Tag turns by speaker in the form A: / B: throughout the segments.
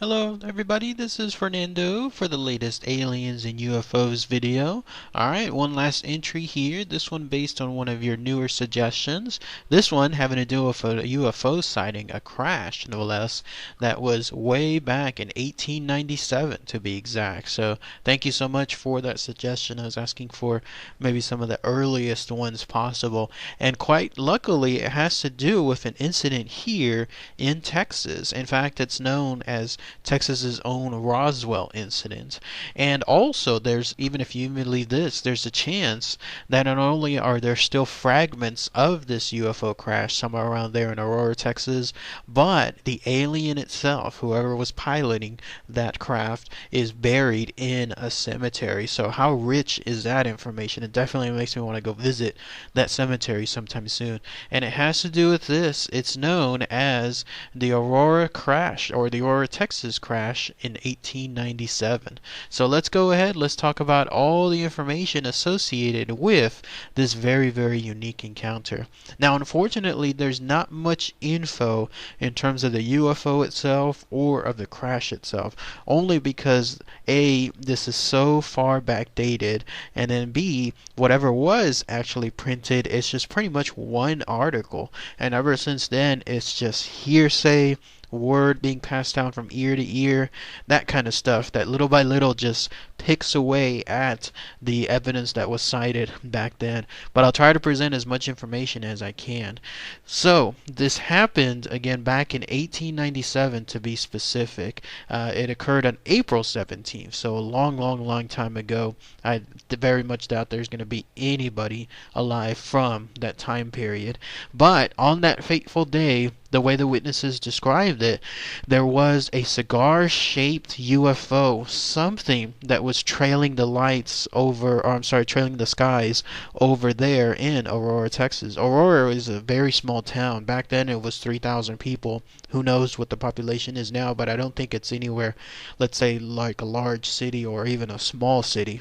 A: Hello everybody, this is Fernando for the latest Aliens and UFOs video. Alright, one last entry here, this one based on one of your newer suggestions. This one having to do with a UFO sighting, a crash no less, that was way back in 1897 to be exact. So thank you so much for that suggestion. I was asking for maybe some of the earliest ones possible, and quite luckily it has to do with an incident here in Texas. In fact, it's known as Texas's own Roswell incident. And also, even if you believe this, there's a chance that not only are there still fragments of this UFO crash somewhere around there in Aurora, Texas, but the alien itself, whoever was piloting that craft, is buried in a cemetery. So how rich is that information? It definitely makes me want to go visit that cemetery sometime soon. And it has to do with this. It's known as the Aurora crash, or the Aurora, Texas crash in 1897. So let's go ahead, let's talk about all the information associated with this very, very unique encounter. Now, unfortunately, there's not much info in terms of the UFO itself or of the crash itself, only because A, this is so far backdated, and then B, whatever was actually printed is just pretty much one article, and ever since then it's just hearsay, word being passed down from ear to ear, that kind of stuff that little by little just picks away at the evidence that was cited back then. But I'll try to present as much information as I can. So this happened again back in 1897 to be specific. It occurred on April 17th, so a long time ago. I very much doubt there's going to be anybody alive from that time period. But on that fateful day, the way the witnesses described it, there was a cigar-shaped UFO, something that was trailing the lights over, or I'm sorry, trailing the skies over there in Aurora, Texas. Aurora is a very small town. Back then it was 3,000 people. Who knows what the population is now, but I don't think it's anywhere, let's say, like a large city or even a small city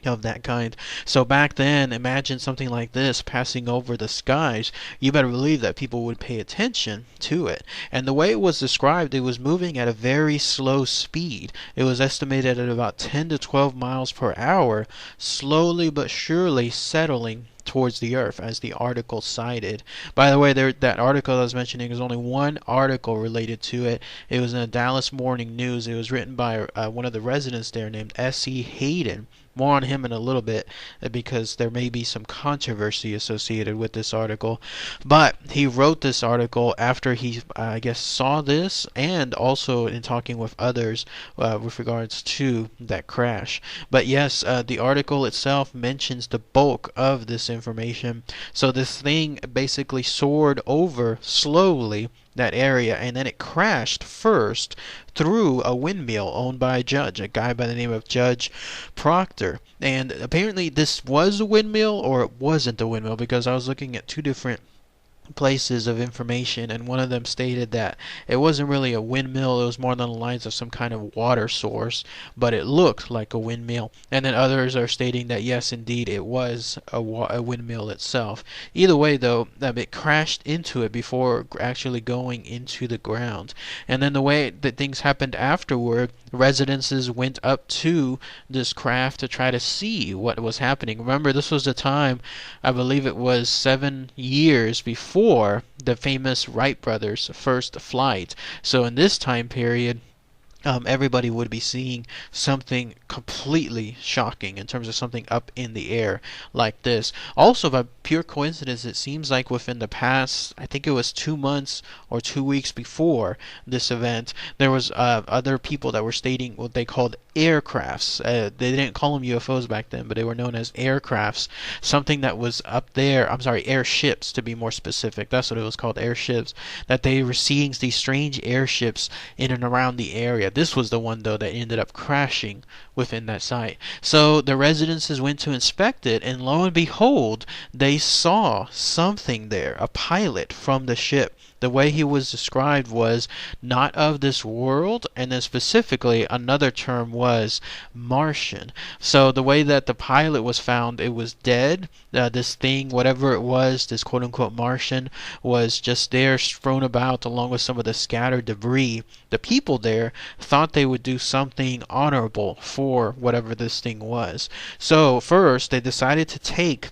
A: of that kind. So back then, imagine something like this passing over the skies. You better believe that people would pay attention to it. And the way it was described, it was moving at a very slow speed. It was estimated at about 10 to 12 miles per hour, slowly but surely settling towards the earth, as the article cited. By the way, that article I was mentioning is only one article related to it. It was in the Dallas Morning News. It was written by one of the residents there named S.E. Hayden. More on him in a little bit, because there may be some controversy associated with this article. But he wrote this article after he, I guess, saw this, and also in talking with others with regards to that crash. But yes, the article itself mentions the bulk of this information. So this thing basically soared over slowly that area, and then it crashed first through a windmill owned by a guy by the name of Judge Proctor. And apparently this was a windmill, or it wasn't a windmill, because I was looking at two different places of information, and one of them stated that it wasn't really a windmill, it was more along the lines of some kind of water source, but it looked like a windmill. And then others are stating that yes, indeed, it was a windmill itself. Either way, though, it crashed into it before actually going into the ground. And then the way that things happened afterward, residences went up to this craft to try to see what was happening. Remember, this was the time, I believe it was 7 years before the famous Wright brothers' first flight. So in this time period, everybody would be seeing something completely shocking in terms of something up in the air like this. Also, by pure coincidence, it seems like within the past, I think it was 2 months or 2 weeks before this event, there was other people that were stating what they called aircrafts. They didn't call them UFOs back then, but they were known as aircrafts. Something that was up there, I'm sorry, airships to be more specific. That's what it was called, airships. That they were seeing these strange airships in and around the area. This was the one, though, that ended up crashing within that site. So the residences went to inspect it, and lo and behold, they they saw something there, a pilot from the ship. The way he was described was not of this world, and then specifically another term was Martian. So the way that the pilot was found, it was dead. This thing, whatever it was, this quote-unquote Martian, was just there strewn about along with some of the scattered debris. The people there thought they would do something honorable for whatever this thing was. So first they decided to take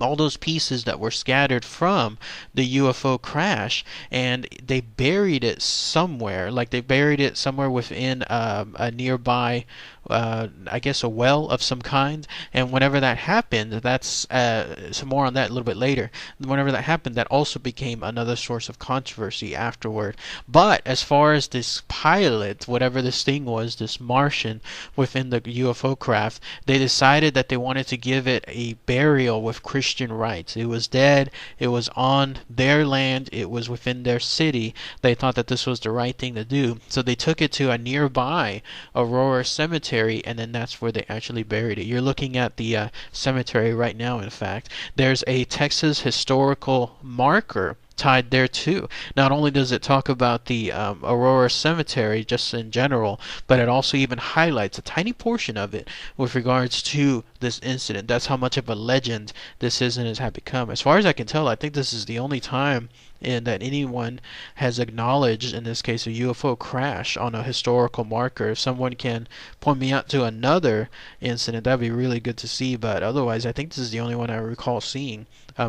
A: all those pieces that were scattered from the UFO crash, and they buried it somewhere. Like they buried it somewhere within a nearby, I guess, a well of some kind. And whenever that happened, that's some more on that a little bit later. Whenever that happened, that also became another source of controversy afterward. But as far as this pilot, whatever this thing was, this Martian within the UFO craft, they decided that they wanted to give it a burial with Christian rites. It was dead. It was on their land. It was within their city. They thought that this was the right thing to do. So they took it to a nearby Aurora cemetery, and then that's where they actually buried it. You're looking at the cemetery right now, in fact. There's a Texas historical marker tied there too. Not only does it talk about the Aurora Cemetery just in general, but it also even highlights a tiny portion of it with regards to this incident. That's how much of a legend this is and has become. As far as I can tell, I think this is the only time that anyone has acknowledged, in this case, a UFO crash on a historical marker. If someone can point me out to another incident, that'd be really good to see. But otherwise, I think this is the only one I recall seeing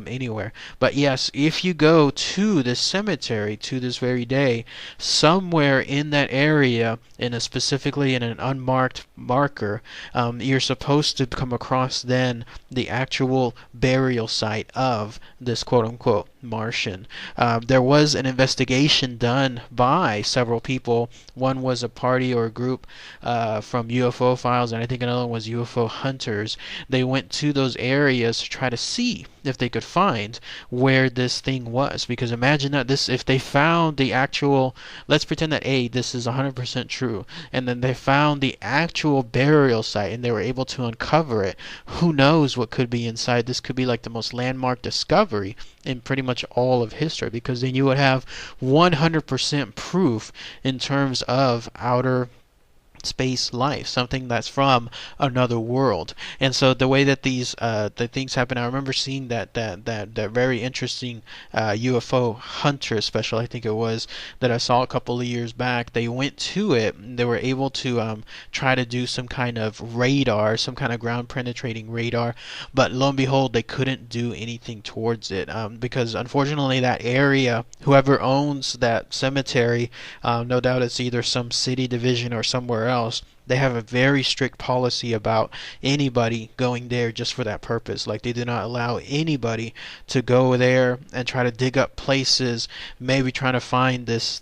A: anywhere. But yes, if you go to this cemetery to this very day, somewhere in that area, specifically in an unmarked marker, you're supposed to come across then the actual burial site of this quote-unquote Martian. There was an investigation done by several people. One was a party or a group from UFO Files, and I think another one was UFO Hunters. They went to those areas to try to see if they could find where this thing was. Because imagine that if they found the actual, let's pretend that this is 100% true, and then they found the actual burial site and they were able to uncover it, who knows what could be inside. This could be like the most landmark discovery in pretty much all of history, because then you would have 100% proof in terms of outer space life, something that's from another world. And so the way that these the things happen, I remember seeing that very interesting UFO Hunter special, I think it was, that I saw a couple of years back. They went to it and they were able to try to do some kind of radar, some kind of ground penetrating radar, but lo and behold, they couldn't do anything towards it, because unfortunately that area, whoever owns that cemetery, no doubt it's either some city division or somewhere else, they have a very strict policy about anybody going there just for that purpose. Like, they do not allow anybody to go there and try to dig up places, maybe trying to find this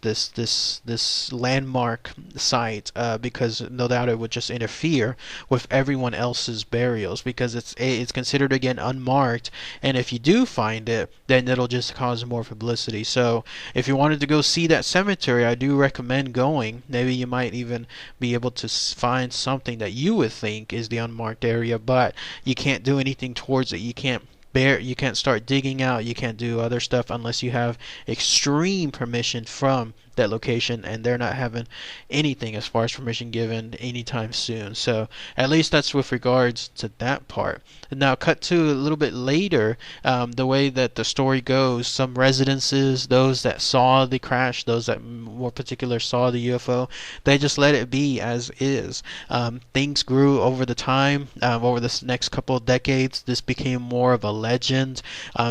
A: landmark site, because no doubt it would just interfere with everyone else's burials, because it's considered, again, unmarked, and if you do find it, then it'll just cause more publicity. So if you wanted to go see that cemetery, I do recommend going. Maybe you might even be able to find something that you would think is the unmarked area, but you can't do anything towards it. You can't start digging out, you can't do other stuff unless you have extreme permission from that location, and they're not having anything as far as permission given anytime soon. So at least that's with regards to that part. Now cut to a little bit later, the way that the story goes, some residences, those that saw the crash, those that more particular saw the UFO, they just let it be as is. Things grew over the time, over this next couple of decades. This became more of a legend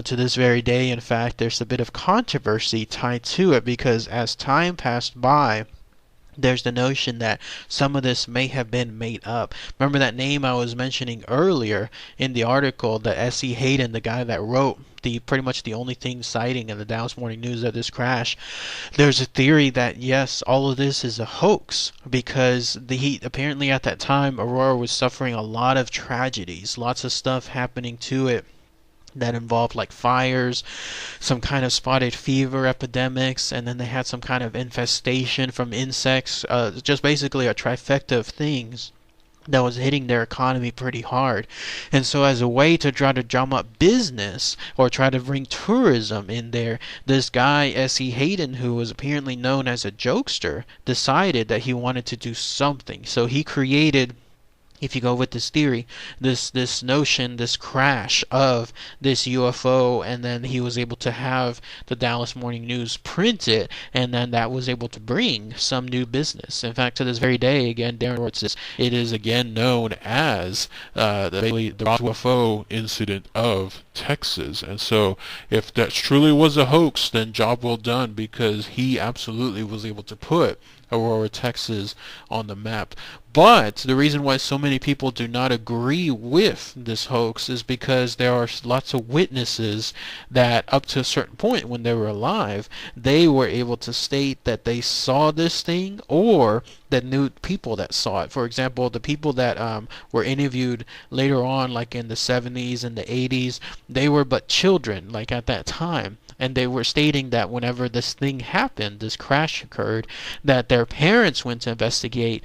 A: to this very day. In fact, there's a bit of controversy tied to it, because as time passed by, there's the notion that some of this may have been made up. Remember that name I was mentioning earlier in the article, the S.E. Hayden, the guy that wrote pretty much the only thing citing in the Dallas Morning News of this crash. There's a theory that yes, all of this is a hoax, because apparently at that time Aurora was suffering a lot of tragedies, lots of stuff happening to it that involved like fires, some kind of spotted fever epidemics, and then they had some kind of infestation from insects, just basically a trifecta of things that was hitting their economy pretty hard. And so as a way to try to drum up business or try to bring tourism in there, this guy S.E. Hayden, who was apparently known as a jokester, decided that he wanted to do something. So he created, if you go with this theory, this notion, this crash of this UFO, and then he was able to have the Dallas Morning News print it, and then that was able to bring some new business. In fact, to this very day, again, Darren Roberts says it is again known as the UFO incident of Texas. And so if that truly was a hoax, then job well done, because he absolutely was able to put Aurora, Texas on the map. But the reason why so many people do not agree with this hoax is because there are lots of witnesses that up to a certain point when they were alive, they were able to state that they saw this thing, or that knew people that saw it. For example, the people that were interviewed later on, like in the 70s and the 80s, they were but children, like at that time. And they were stating that whenever this thing happened, this crash occurred, that their parents went to investigate.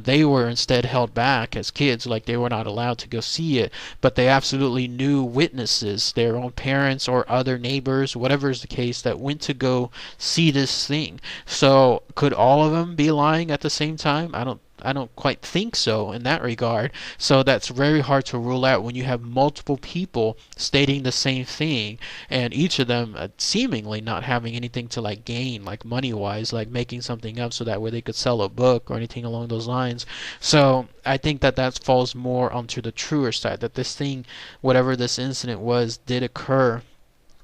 A: They were instead held back as kids, like they were not allowed to go see it. But they absolutely knew witnesses, their own parents or other neighbors, whatever is the case, that went to go see this thing. So could all of them be lying at the same time? I don't quite think so in that regard. So that's very hard to rule out when you have multiple people stating the same thing, and each of them seemingly not having anything to like gain, like money wise, like making something up so that way they could sell a book or anything along those lines. So I think that that falls more onto the truer side, that this thing, whatever this incident was, did occur.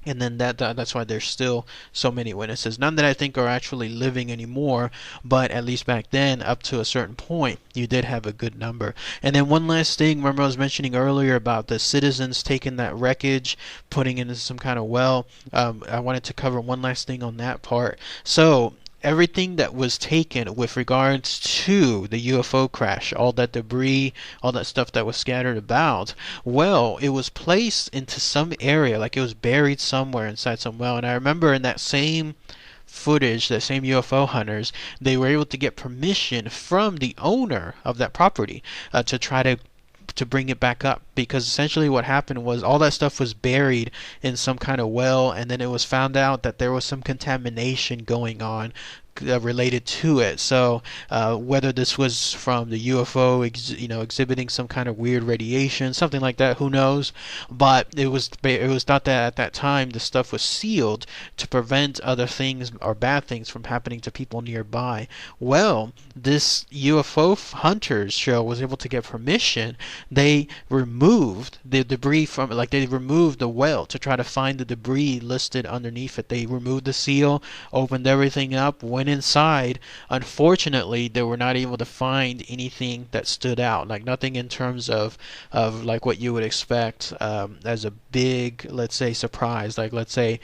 A: And then that's why there's still so many witnesses. None that I think are actually living anymore, but at least back then, up to a certain point, you did have a good number. And then one last thing, remember I was mentioning earlier about the citizens taking that wreckage, putting it into some kind of well. I wanted to cover one last thing on that part. So everything that was taken with regards to the UFO crash, all that debris, all that stuff that was scattered about, well, it was placed into some area, like it was buried somewhere inside some well. And I remember in that same footage, that same UFO hunters, they were able to get permission from the owner of that property to try to bring it back up, because essentially what happened was all that stuff was buried in some kind of well, and then it was found out that there was some contamination going on related to it. So whether this was from the UFO exhibiting some kind of weird radiation, something like that, who knows. But it was thought that at that time the stuff was sealed to prevent other things or bad things from happening to people nearby. Well, this UFO hunters show was able to get permission. They removed the debris from it, like they removed the well to try to find the debris listed underneath it. They removed the seal, opened everything up, went inside. Unfortunately, they were not able to find anything that stood out, like nothing in terms of like what you would expect as a big, let's say, surprise, like let's say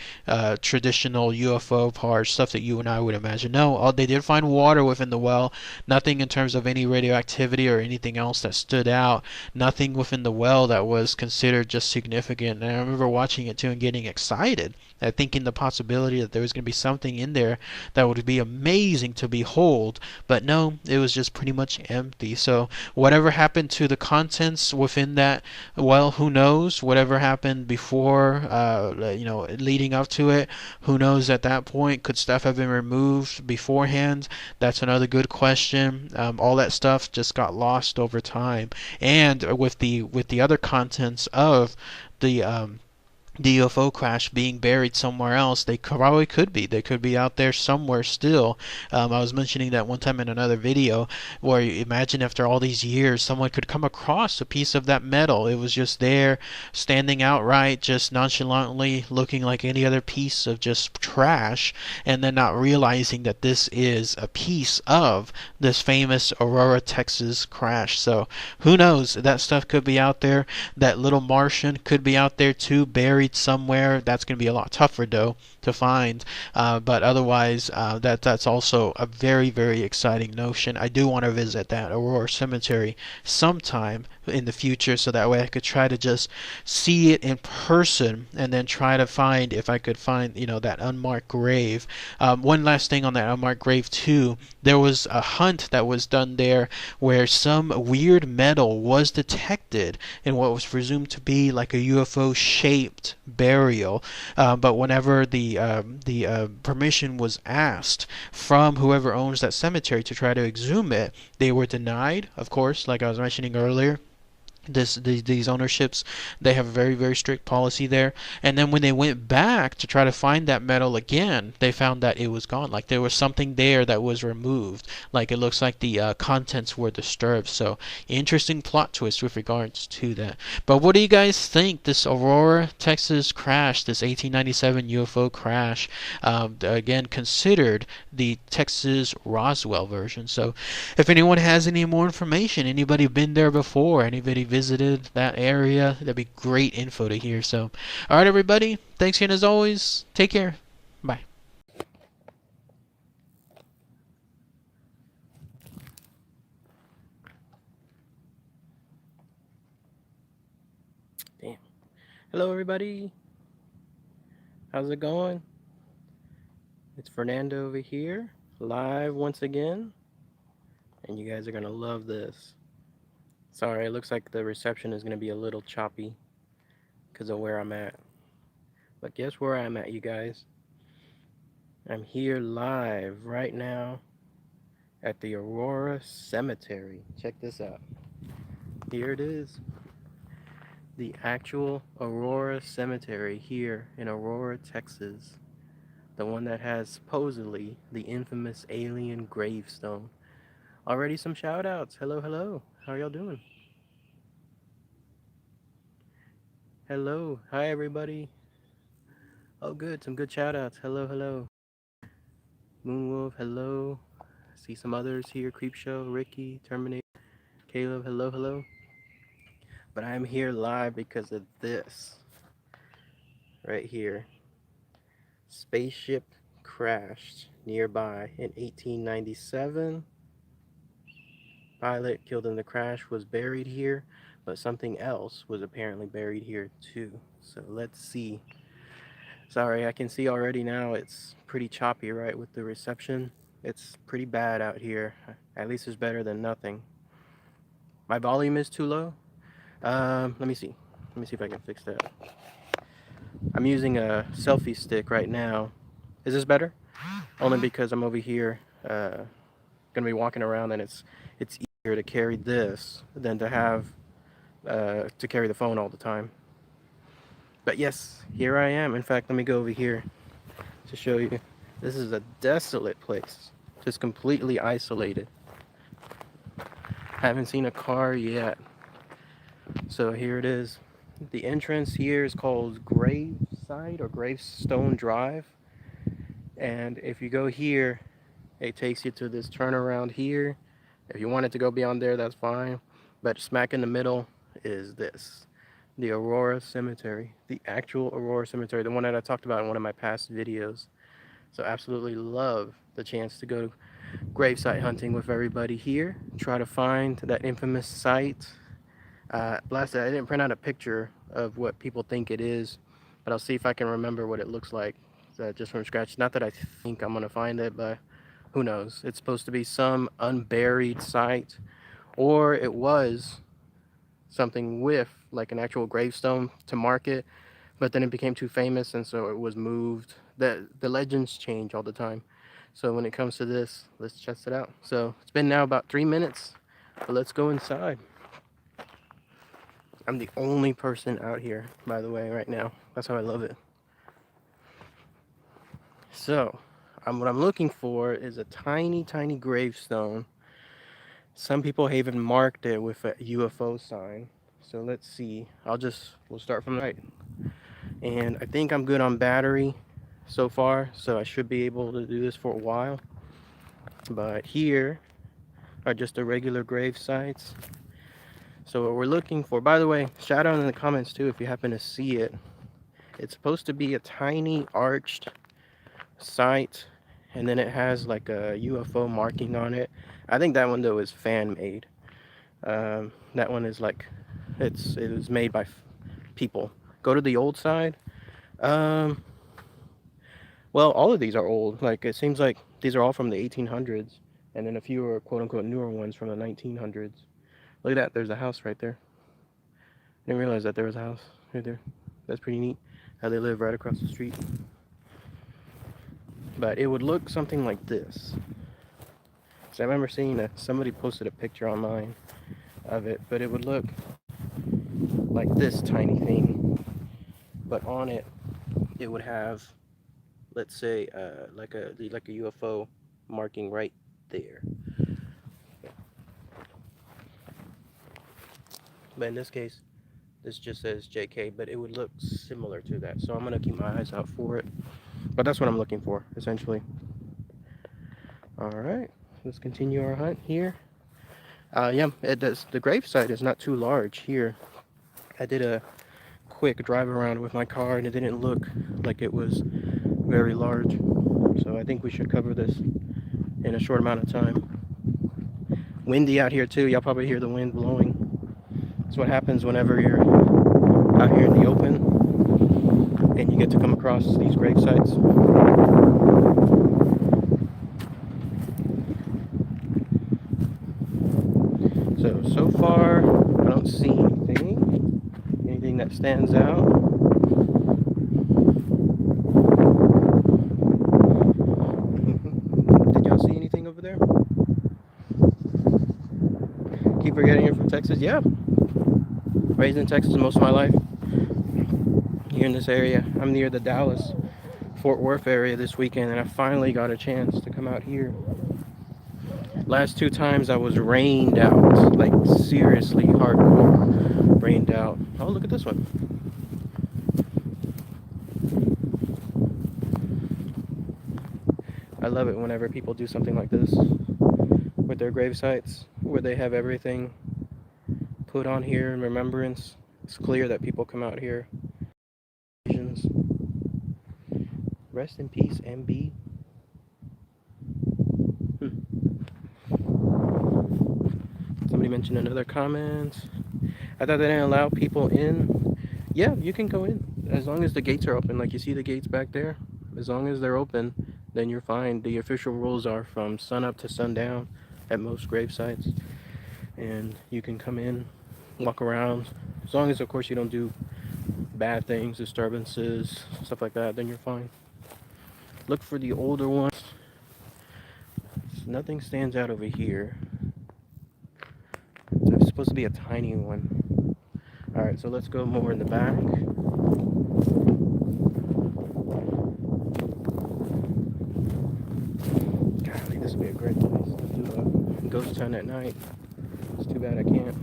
A: traditional UFO parts, stuff that you and I would imagine. No, they did find water within the well, nothing in terms of any radioactivity or anything else that stood out, nothing within the well that was considered just significant. And I remember watching it too and getting excited at thinking the possibility that there was going to be something in there that would be amazing to behold. But no, it was just pretty much empty. So whatever happened to the contents within that, well, who knows? Whatever happened before, leading up to it, who knows at that point? Could stuff have been removed beforehand? That's another good question. All that stuff just got lost over time, and with the other contents of the UFO crash being buried somewhere else, they probably could be. They could be out there somewhere still. I was mentioning that one time in another video, where imagine after all these years, someone could come across a piece of that metal. It was just there, standing outright, just nonchalantly looking like any other piece of just trash, and then not realizing that this is a piece of this famous Aurora, Texas crash. So who knows? That stuff could be out there. That little Martian could be out there too, buried buried somewhere. That's going to be a lot tougher though to find, but otherwise that's also a very, very exciting notion. I do want to visit that Aurora Cemetery sometime in the future, so that way I could try to just see it in person and then try to find, if I could find, that unmarked grave. One last thing on that unmarked grave too, there was a hunt that was done there where some weird metal was detected in what was presumed to be like a UFO shaped burial, but whenever the permission was asked from whoever owns that cemetery to try to exhume it, they were denied, of course, like I was mentioning earlier. These ownerships, they have a very, very strict policy there. And then when they went back to try to find that metal again, they found that it was gone. Like there was something there that was removed. Like it looks like the contents were disturbed. So interesting plot twist with regards to that. But what do you guys think? This Aurora, Texas crash, this 1897 UFO crash, again considered the Texas Roswell version. So if anyone has any more information, anybody been there before, anybody visited that area, that'd be great info to hear. So alright everybody, thanks again as always, take care, bye. Damn. Hello everybody, how's it going? It's Fernando over here, live once again, and you guys are gonna love this. Sorry, it looks like the reception is gonna be a little choppy because of where I'm at. But guess where I'm at, you guys? I'm here live right now at the Aurora Cemetery. Check this out. Here it is. The actual Aurora Cemetery here in Aurora, Texas. The one that has supposedly the infamous alien gravestone. Already some shout outs. Hello, hello. How y'all doing? Hello. Hi, everybody. Oh, good. Some good shout outs. Hello, hello. Moonwolf, hello. See some others here. Creepshow, Ricky, Terminator, Caleb, hello, hello. But I'm here live because of this. Right here. Spaceship crashed nearby in 1897. Pilot killed in the crash was buried here, but something else was apparently buried here too. So let's see. Sorry, I can see already now it's pretty choppy, right, with the reception. It's pretty bad out here. At least it's better than nothing. My volume is too low. Let me see. Let me see if I can fix that. I'm using a selfie stick right now. Is this better? Only because I'm over here, gonna be walking around, and it's easier to carry this than to have to carry the phone all the time. But yes, here I am. In fact, let me go over here to show you. This is a desolate place, just completely isolated. Haven't seen a car yet. So here it is. The entrance here is called Graveside or Gravestone Drive. And if you go here, it takes you to this turnaround here. If you wanted to go beyond there, that's fine. But smack in the middle is this. The Aurora Cemetery. The actual Aurora Cemetery. The one that I talked about in one of my past videos. So absolutely love the chance to go gravesite hunting with everybody here. Try to find that infamous site. Blasted, I didn't print out a picture of what people think it is, but I'll see if I can remember what it looks like just from scratch. Not that I think I'm going to find it, but who knows. It's supposed to be some unburied site, or it was something with like an actual gravestone to market, but then it became too famous, and so it was moved. The legends change all the time. So when it comes to this, let's test it out. So it's been now about 3 minutes, but let's go inside. I'm the only person out here, by the way, right now. That's how I love it. So what I'm looking for is a tiny, tiny gravestone. Some people have even marked it with a UFO sign. So let's see. We'll start from the right. And I think I'm good on battery so far, so I should be able to do this for a while. But here are just the regular grave sites. So what we're looking for, by the way, shout out in the comments too if you happen to see it.
B: It's supposed to be a tiny arched site, and then it has like a UFO marking on it. I think that one though is fan made. That one is like it was made by people. Go to the old side. Um, well, all of these are old. Like it seems like these are all from the 1800s, and then a few are quote unquote newer ones from the 1900s. Look at that. There's a house right there. I didn't realize that there was a house right there. That's pretty neat. How they live right across the street. But it would look something like this. So I remember seeing somebody posted a picture online of it, but it would look like this tiny thing. But on it, it would have, let's say, like a UFO marking right there. But in this case, this just says JK, but it would look similar to that. So I'm gonna keep my eyes out for it. But that's what I'm looking for, essentially. All right, let's continue our hunt here. Yeah, it does. The gravesite is not too large here. I did a quick drive around with my car, and it didn't look like it was very large. So I think we should cover this in a short amount of time. Windy out here too. Y'all probably hear the wind blowing. That's what happens whenever you're out here in the open and you get to come across these grave sites. So far, I don't see anything that stands out. Did y'all see anything over there? Keep forgetting you're from Texas? Yeah. Raised in Texas most of my life. Here in this area. I'm near the Dallas Fort Worth area this weekend, and I finally got a chance to come out here. Last two times I was rained out, like seriously hardcore rained out. Oh, look at this one. I love it whenever people do something like this with their grave sites, where they have everything put on here in remembrance. It's clear that people come out here. Rest in peace, MB. Somebody mentioned another comment. I thought they didn't allow people in. Yeah, you can go in as long as the gates are open. Like you see the gates back there. As long as they're open, then you're fine. The official rules are from sunup to sundown at most grave sites, and you can come in, walk around. As long as, of course, you don't do bad things, disturbances, stuff like that, then you're fine. Look for the older ones. Nothing stands out over here. It's supposed to be a tiny one. Alright, so let's go more in the back. Golly, this would be a great place to do a ghost hunt at night. It's too bad I can't.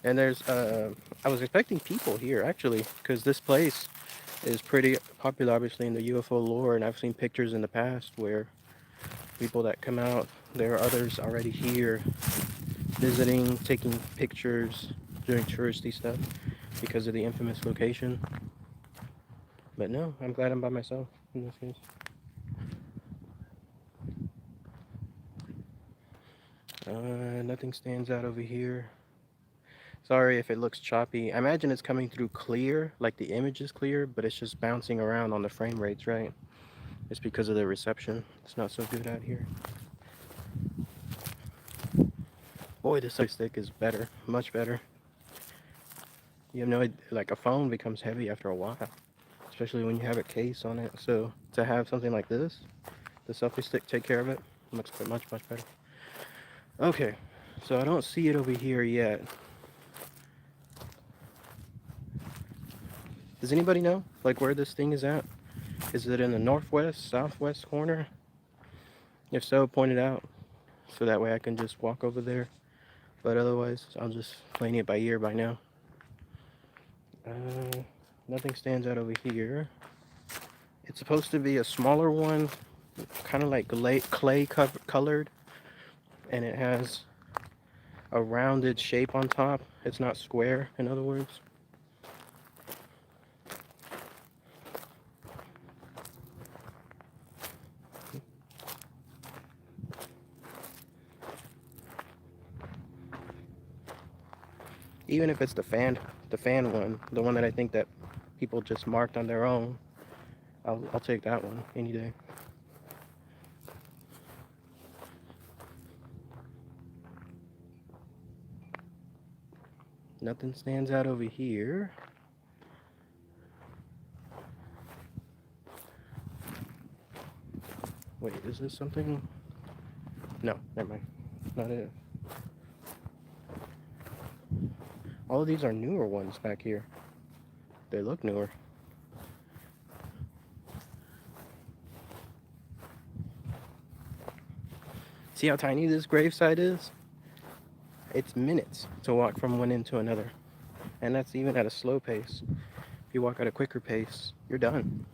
B: And there's, I was expecting people here actually, because this place is pretty popular obviously in the UFO lore, and I've seen pictures in the past where people that come out, there are others already here visiting, taking pictures, doing touristy stuff because of the infamous location. But no, I'm glad I'm by myself in this case. Nothing stands out over here. Sorry if it looks choppy. I imagine it's coming through clear, like the image is clear, but it's just bouncing around on the frame rates, right? It's because of the reception. It's not so good out here. Boy, this stick is better, much better. You know, like a phone becomes heavy after a while, especially when you have a case on it. So to have something like this, the selfie stick take care of it, much better. Okay, so I don't see it over here yet. Does anybody know, like, where this thing is at? Is it in the northwest, southwest corner? If so, point it out, so that way I can just walk over there. But otherwise, I'm just playing it by ear by now. Nothing stands out over here. It's supposed to be a smaller one, kind of like clay colored, and it has a rounded shape on top. It's not square, in other words. Even if it's the fan one, the one that I think that people just marked on their own, I'll take that one any day. Nothing stands out over here. Wait, is this something? No, never mind. Not it. All of these are newer ones back here. They look newer. See how tiny this gravesite is? It's minutes to walk from one end to another. And that's even at a slow pace. If you walk at a quicker pace, you're done.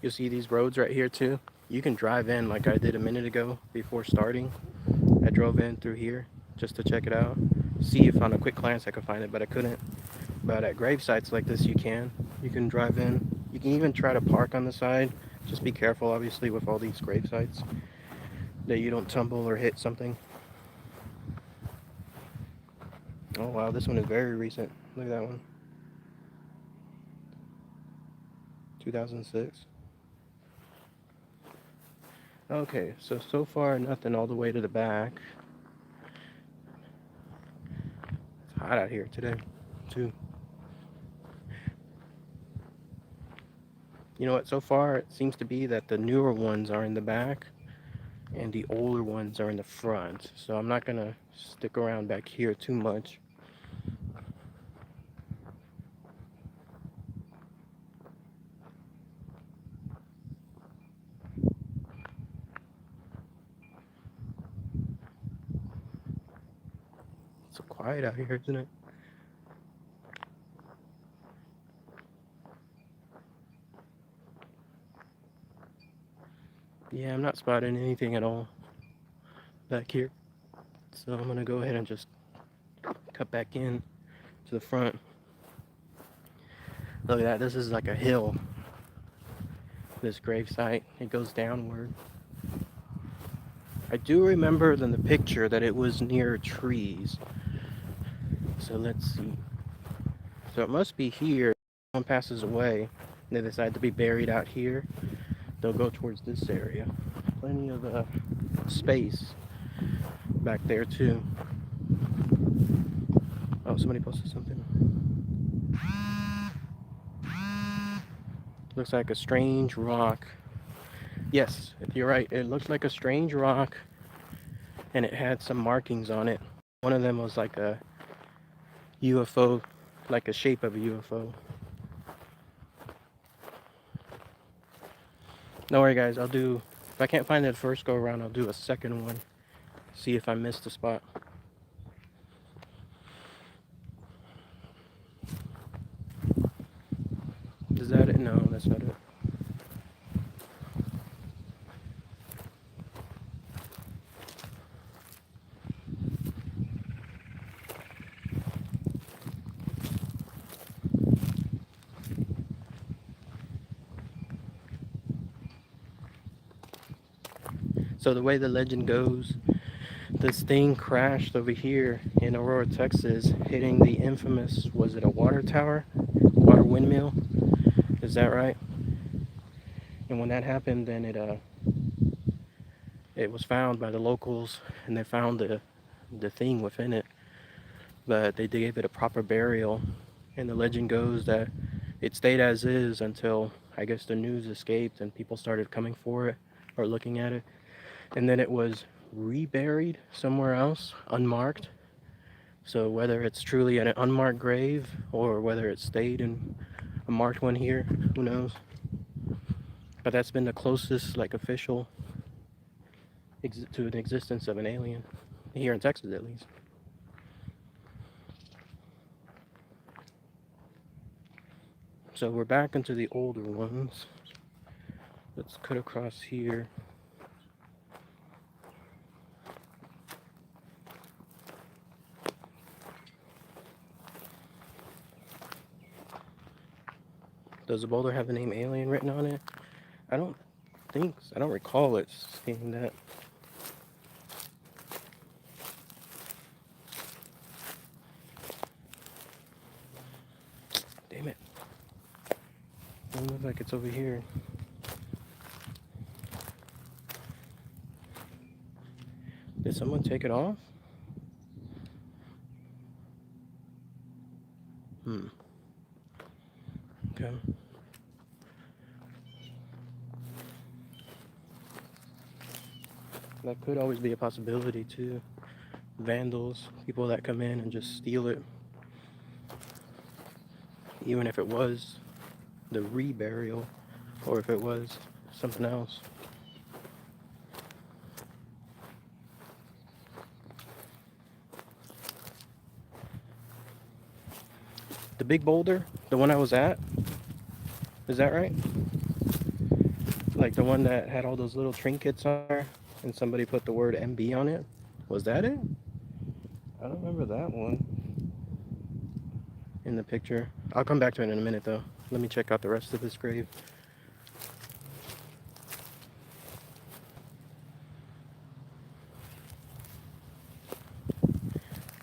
B: You'll see these roads right here too. You can drive in like I did a minute ago before starting. I drove in through here just to check it out. See if on a quick glance I could find it, but I couldn't. But at grave sites like this, you can. You can drive in. You can even try to park on the side. Just be careful, obviously, with all these grave sites, that you don't tumble or hit something. Oh wow, this one is very recent. Look at that one. 2006. Okay, so far nothing all the way to the back. It's hot out here today, too. You know what, so far it seems to be that the newer ones are in the back and the older ones are in the front. So I'm not gonna stick around back here too much. It's so quiet out here, isn't it? Yeah, I'm not spotting anything at all back here. So I'm gonna go ahead and just cut back in to the front. Look at that, this is like a hill. This gravesite, it goes downward. I do remember in the picture that it was near trees. So let's see. So it must be here. If someone passes away, and they decide to be buried out here, they'll go towards this area. Plenty of space back there too. Oh, somebody posted something. Looks like a strange rock. Yes, you're right. It looks like a strange rock, and it had some markings on it. One of them was like a UFO, like a shape of a UFO. Don't worry, guys. If I can't find it first go around, I'll do a second one. See if I missed a spot. Is that it? No, that's not it. So the way the legend goes, this thing crashed over here in Aurora, Texas, hitting the infamous, was it a water tower? Water windmill? Is that right? And when that happened, then it was found by the locals, and they found the thing within it. But they gave it a proper burial, and the legend goes that it stayed as is until, I guess, the news escaped and people started coming for it or looking at it. And then it was reburied somewhere else, unmarked. So whether it's truly an unmarked grave or whether it stayed in a marked one here, who knows? But that's been the closest, like, official to an existence of an alien here in Texas, at least. So we're back into the older ones. Let's cut across here. Does the boulder have the name Alien written on it? I don't think so. I don't recall it saying that. Damn it. It looks like it's over here. Did someone take it off? Okay. That could always be a possibility too. Vandals, people that come in and just steal it. Even if it was the reburial or if it was something else. The big boulder, the one I was at, is that right? Like the one that had all those little trinkets on there and somebody put the word MB on it? Was that it? I don't remember that one in the picture. I'll come back to it in a minute though. Let me check out the rest of this grave.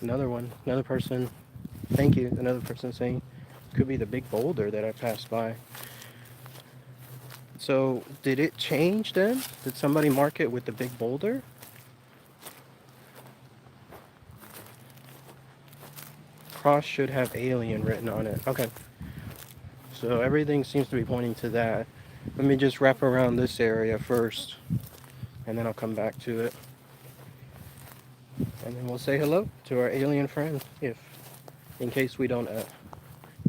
B: Another one, another person, thank you, another person saying could be the big boulder that I passed by. So did it change then? Did somebody mark it with the big boulder? Cross should have alien written on it. Okay. So everything seems to be pointing to that. Let me just wrap around this area first, and then I'll come back to it. And then we'll say hello to our alien friend, in case we don't, in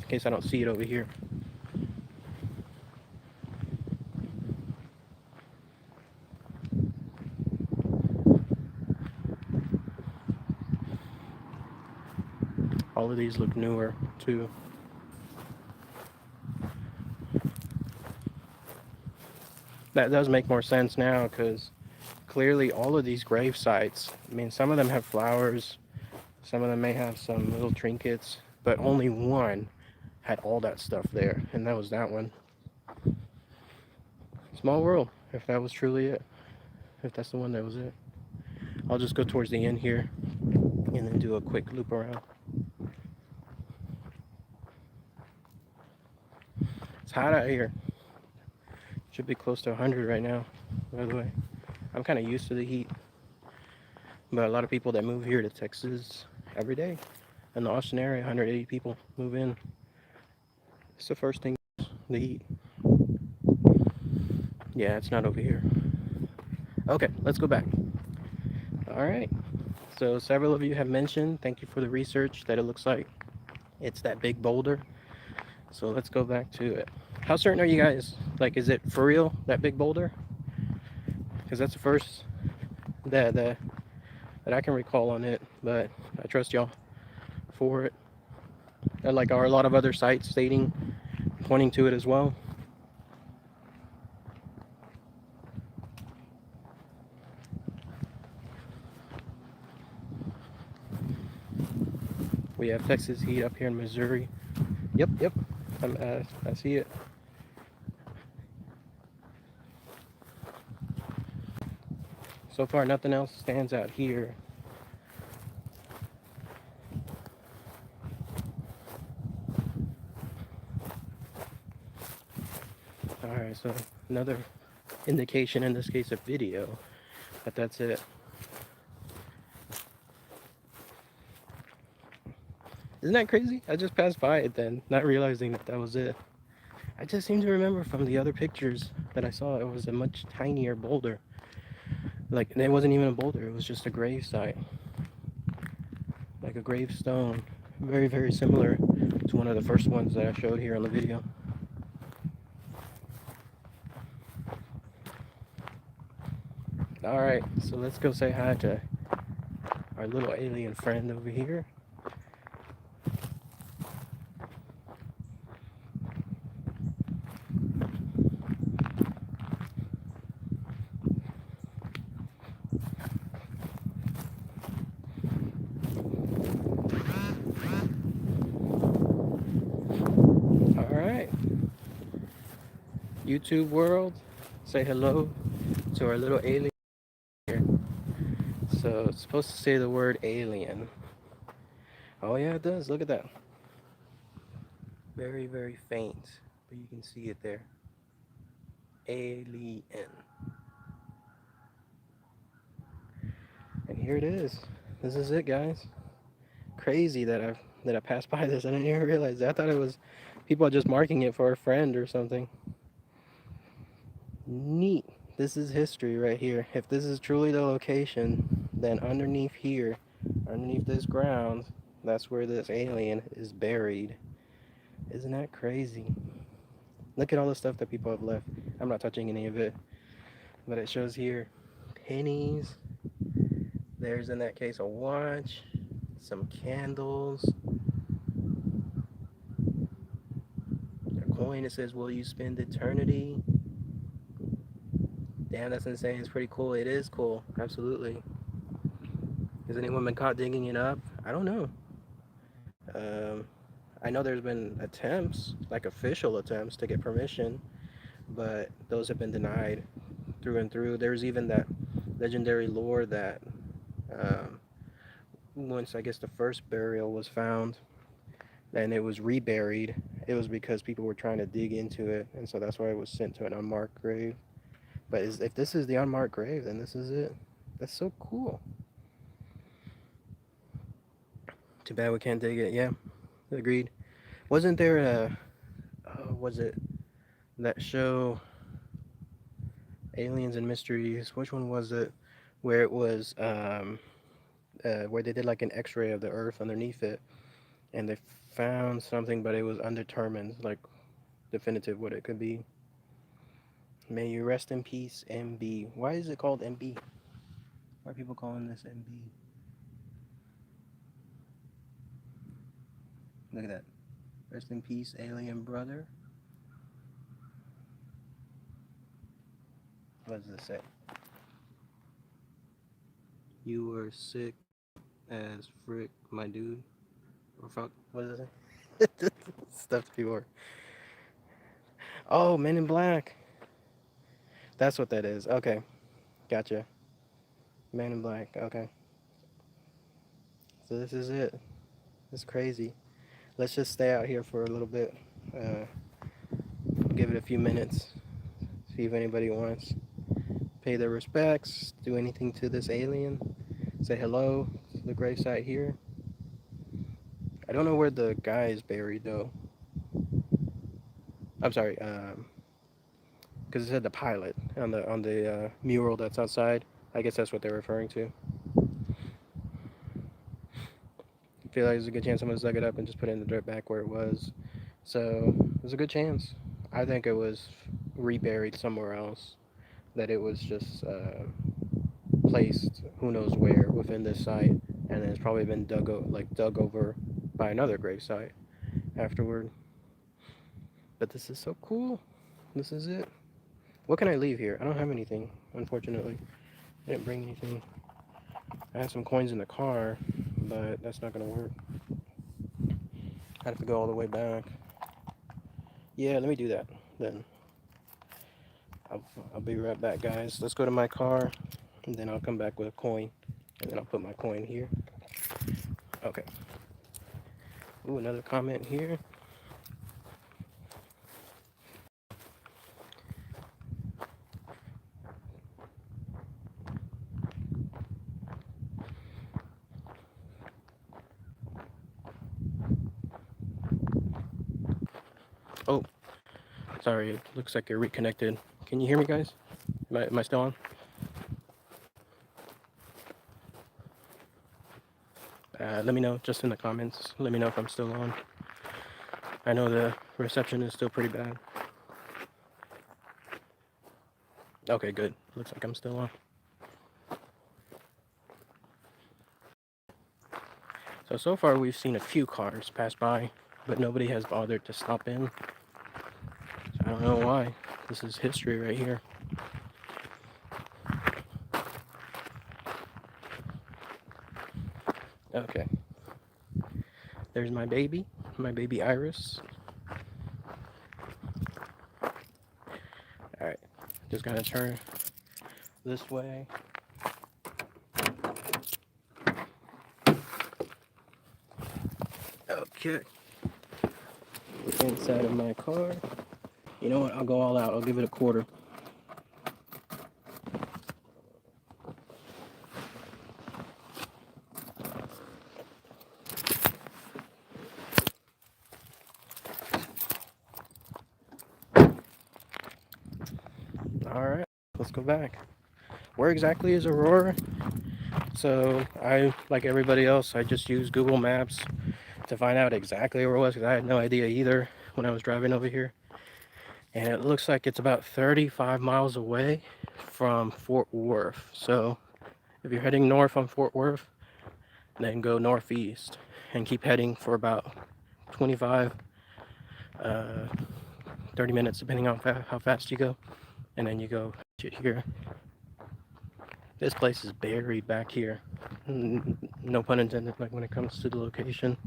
B: case I don't see it over here. All of these look newer too. That does make more sense now because clearly all of these grave sites, I mean, some of them have flowers, some of them may have some little trinkets, but only one had all that stuff there, and that was that one. Small world, if that was truly it. If that's the one that was it. I'll just go towards the end here and then do a quick loop around. It's hot out here. Should be close to 100 right now, by the way. I'm kind of used to the heat. But a lot of people that move here to Texas every day, in the Austin area, 180 people move in. It's the first thing, the heat. Yeah, it's not over here. Okay, let's go back. All right. So several of you have mentioned, thank you for the research, that it looks like it's that big boulder. So let's go back to it. How certain are you guys? Like, is it for real, that big boulder? Because that's the first that I can recall on it, but I trust y'all for it. And like, are a lot of other sites pointing to it as well? We have Texas heat up here in Missouri. Yep. I see it. So far, nothing else stands out here. Alright, so another indication, in this case a video, that that's it. Isn't that crazy? I just passed by it then, not realizing that that was it. I just seem to remember from the other pictures that I saw, it was a much tinier boulder. Like, it wasn't even a boulder, it was just a grave site. Like a gravestone. Very, very similar to one of the first ones that I showed here on the video. Alright, so let's go say hi to our little alien friend over here. All right, YouTube world, say hello to our little alien here. So it's supposed to say the word alien. Oh yeah, it does. Look at that. Very, very faint, but you can see it there. Alien. And here it is. This is it, guys. Crazy that I passed by this. I didn't even realize that. I thought it was people just marking it for a friend or something. Neat. This is history right here. If this is truly the location, then underneath here, underneath this ground, that's where this alien is buried. Isn't that crazy? Look at all the stuff that people have left. I'm not touching any of it, but it shows here pennies. There's in that case a watch, some candles, a coin that says, "Will you spend eternity?" Damn, that's insane. It's pretty cool. It is cool. Absolutely. Has anyone been caught digging it up? I don't know. Um, I know there's been attempts, like official attempts, to get permission, but those have been denied through and through. There's even that legendary lore that um, once I guess the first burial was found and it was reburied, it was because people were trying to dig into it, and so that's why it was sent to an unmarked grave. But if this is the unmarked grave, then this is it. That's so cool. Too bad we can't dig it. Yeah, agreed. Wasn't there a was it that show Aliens and Mysteries? Which one was it? Where it was where they did like an X-ray of the Earth underneath it, and they found something, but it was undetermined, like definitive what it could be. May you rest in peace, MB. Why is it called MB? Why are people calling this MB? Look at that. Rest in peace, alien brother. What does it say? You were sick as frick, my dude. Or fuck. What does it say? Stuff people are. Oh, Men in Black. That's what that is. Okay. Gotcha. Man in Black. Okay. So this is it. It's crazy. Let's just stay out here for a little bit. Uh, give it a few minutes. See if anybody wants. Pay their respects. Do anything to this alien. Say hello to the gravesite here. I don't know where the guy is buried though. I'm sorry. Because it said the pilot on the mural that's outside. I guess that's what they're referring to. I feel like there's a good chance someone's dug it up and just put it in the dirt back where it was. So there's a good chance. I think it was reburied somewhere else. That it was just placed who knows where within this site, and then it's probably been dug over by another grave site afterward. But this is so cool. This is it. What can I leave here? I don't have anything, unfortunately. I didn't bring anything. I have some coins in the car, but that's not gonna work. I have to go all the way back. Yeah, let me do that then. I'll be right back, guys. Let's go to my car, and then I'll come back with a coin, and then I'll put my coin here. Okay. Ooh, another comment here. Oh, sorry. It looks like you're reconnected. Can you hear me, guys? Am I still on? Let me know just in the comments. Let me know if I'm still on. I know the reception is still pretty bad. Okay, good. Looks like I'm still on. So far we've seen a few cars pass by, but nobody has bothered to stop in. So I don't know why. This is history right here. Okay. There's my baby Iris. Alright. Just gonna turn this way. Okay. Inside of my car. You know what? I'll go all out. I'll give it a quarter. Alright. Let's go back. Where exactly is Aurora? So I, like everybody else, I just used Google Maps to find out exactly where it was because I had no idea either when I was driving over here. And it looks like it's about 35 miles away from Fort Worth. So if you're heading north on Fort Worth, then go northeast and keep heading for about 25, 30 minutes, depending on how fast you go. And then you go here. This place is buried back here. No pun intended, like when it comes to the location.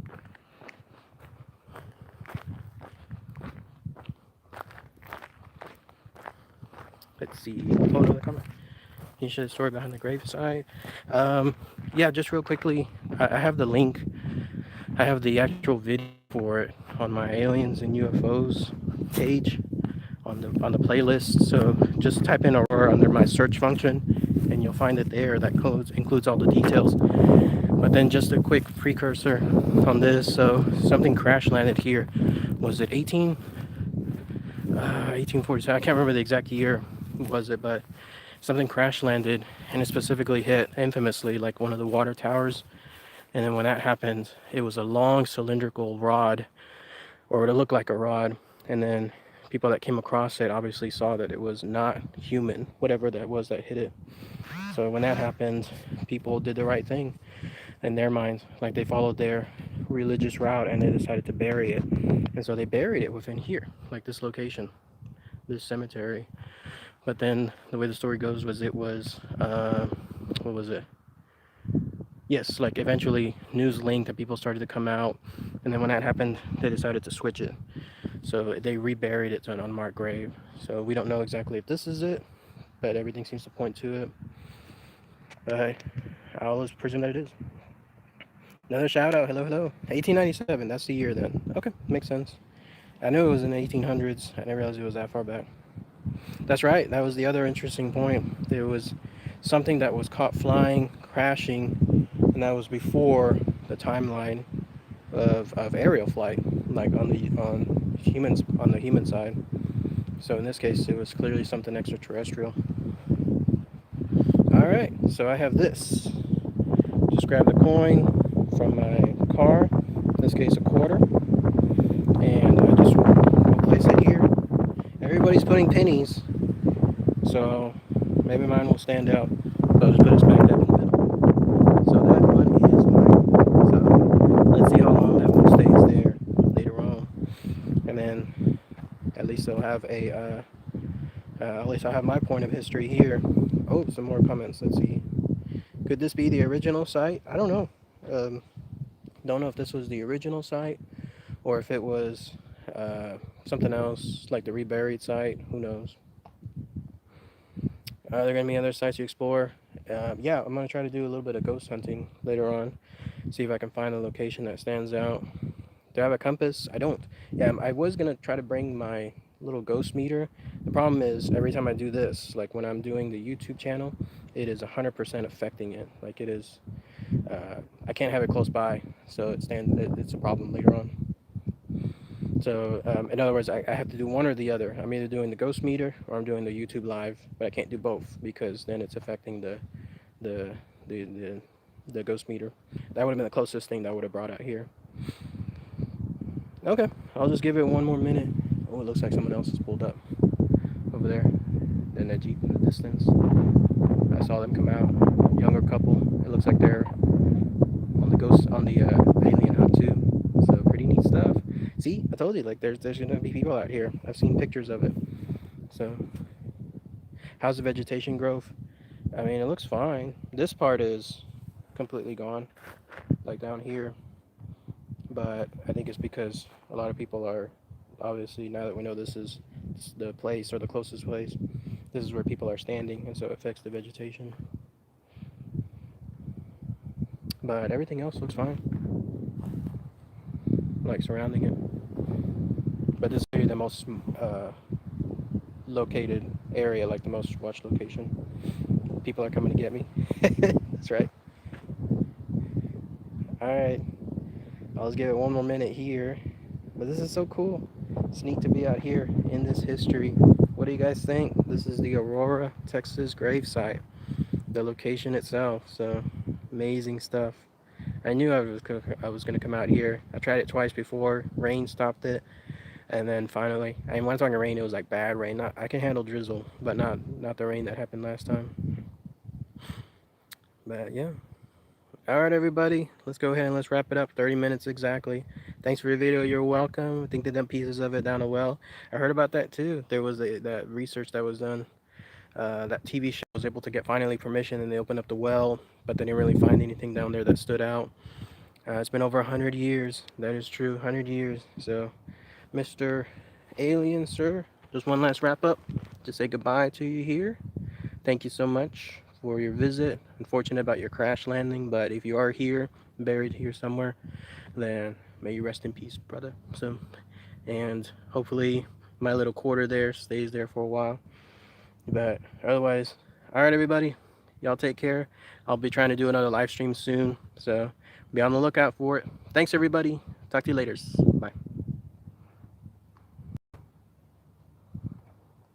B: Let's see. Oh, another comment. Can you share the story behind the gravesite? Yeah, just real quickly. I have the link. I have the actual video for it on my Aliens and UFOs page on the playlist. So just type in Aurora under my search function, and you'll find it there. That includes all the details. But then just a quick precursor on this. So something crash landed here. Was it 1847? I can't remember the exact year. Was it? But something crash landed, and it specifically hit infamously like one of the water towers. And then when that happened, it was a long cylindrical rod, or it looked like a rod. And then people that came across it obviously saw that it was not human, whatever that was that hit it. So when that happened, people did the right thing in their minds. Like they followed their religious route and they decided to bury it. And so they buried it within here, like this location, this cemetery. But then the way the story goes was it was, what was it? Yes, like eventually news linked and people started to come out. And then when that happened, they decided to switch it. So they reburied it to an unmarked grave. So we don't know exactly if this is it, but everything seems to point to it. But I always presume that it is. Another shout out. Hello, hello. 1897. That's the year then. Okay, makes sense. I knew it was in the 1800s. I didn't realize it was that far back. That's right. That was the other interesting point. There was something that was caught flying, crashing, and that was before the timeline of aerial flight, like on the human side. So in this case, it was clearly something extraterrestrial. All right. So I have this. Just grab the coin from my car. In this case, a quarter, and I just will place it here. Everybody's putting pennies, so maybe mine will stand out. So I'll just put it smack dab in the middle. So that one is mine. So let's see how long that one stays there later on, and then at least they'll have at least I'll have my point of history here. Oh, some more comments. Let's see. Could this be the original site? I don't know. Don't know if this was the original site or if it was something else like the reburied site. Who knows? Are there going to be other sites you explore? Yeah, I'm going to try to do a little bit of ghost hunting later on. See if I can find a location that stands out. Do I have a compass? I don't. Yeah, I was going to try to bring my little ghost meter. The problem is every time I do this, like when I'm doing the YouTube channel, it is 100% affecting it. Like it is, I can't have it close by, so it's a problem later on. So in other words, I have to do one or the other. I'm either doing the ghost meter or I'm doing the YouTube live, but I can't do both because then it's affecting the ghost meter. That would have been the closest thing that would have brought out here. Okay, I'll just give it one more minute. Oh, it looks like someone else has pulled up over there. Then that Jeep in the distance. I saw them come out. Younger couple. It looks like they're on the alien hunt too. So pretty neat stuff. See, I told you, like there's gonna be people out here. I've seen pictures of it. So how's the vegetation growth? I mean, it looks fine. This part is completely gone, like down here. But I think it's because a lot of people are, obviously, now that we know this is the place or the closest place, this is where people are standing, and so it affects the vegetation. But everything else looks fine, like surrounding it. But this is the most located area, like the most watched location. People are coming to get me. That's right. All right, I'll just give it one more minute here. But this is so cool. It's neat to be out here in this history. What do you guys think? This is the Aurora, Texas gravesite. The location itself. So amazing stuff. I knew I was gonna come out here. I tried it twice before. Rain stopped it, and then finally, and when I'm talking rain, it was like bad rain. Not I can handle drizzle, but not the rain that happened last time. But yeah. All right, everybody. Let's go ahead and let's wrap it up. 30 minutes exactly. Thanks for your video. You're welcome. I think they done pieces of it down a well. I heard about that too. There was that research that was done. That TV show was able to get finally permission, and they opened up the well, but they didn't really find anything down there that stood out. It's been over 100 years. That is true. 100 years. So, Mr. Alien, sir, just one last wrap up to say goodbye to you here. Thank you so much for your visit. Unfortunate about your crash landing, but if you are here, buried here somewhere, then may you rest in peace, brother. So, and hopefully my little quarter there stays there for a while. But otherwise, all right, everybody, y'all take care. I'll be trying to do another live stream soon, so be on the lookout for it. Thanks, everybody. Talk to you later. Bye.